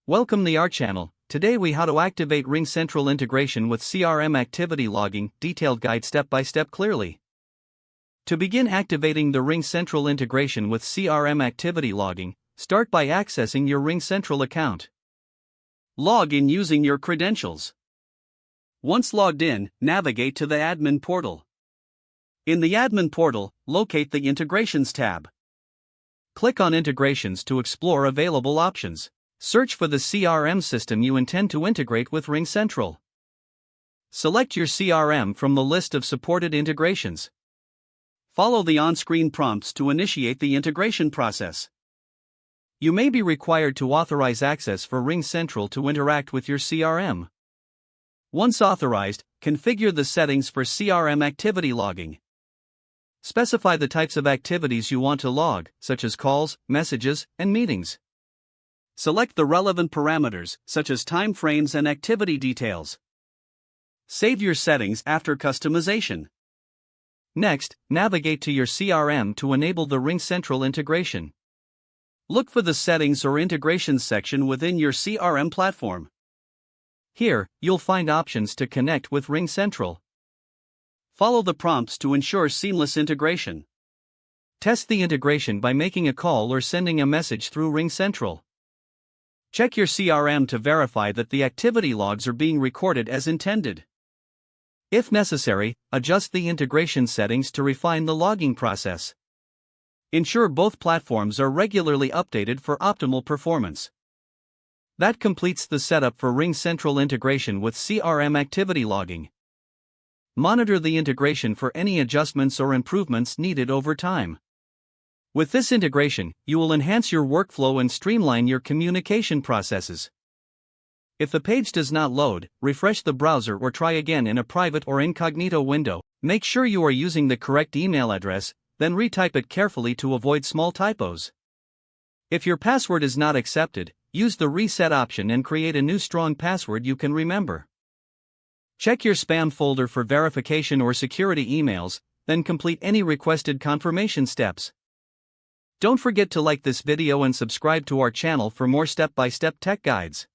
Welcome to our channel. Today we how to activate RingCentral integration with CRM activity logging, detailed guide step by step clearly. To begin activating the RingCentral integration with CRM activity logging, start by accessing your RingCentral account. Log in using your credentials. Once logged in, navigate to the admin portal. In the admin portal, locate the Integrations tab. Click on Integrations to explore available options. Search for the CRM system you intend to integrate with RingCentral. Select your CRM from the list of supported integrations. Follow the on-screen prompts to initiate the integration process. You may be required to authorize access for RingCentral to interact with your CRM. Once authorized, configure the settings for CRM activity logging. Specify the types of activities you want to log, such as calls, messages, and meetings. Select the relevant parameters, such as time frames and activity details. Save your settings after customization. Next, navigate to your CRM to enable the RingCentral integration. Look for the Settings or Integrations section within your CRM platform. Here, you'll find options to connect with RingCentral. Follow the prompts to ensure seamless integration. Test the integration by making a call or sending a message through RingCentral. Check your CRM to verify that the activity logs are being recorded as intended. If necessary, adjust the integration settings to refine the logging process. Ensure both platforms are regularly updated for optimal performance. That completes the setup for RingCentral integration with CRM activity logging. Monitor the integration for any adjustments or improvements needed over time. With this integration, you will enhance your workflow and streamline your communication processes. If the page does not load, refresh the browser or try again in a private or incognito window. Make sure you are using the correct email address, then retype it carefully to avoid small typos. If your password is not accepted, use the reset option and create a new strong password you can remember. Check your spam folder for verification or security emails, then complete any requested confirmation steps. Don't forget to like this video and subscribe to our channel for more step-by-step tech guides.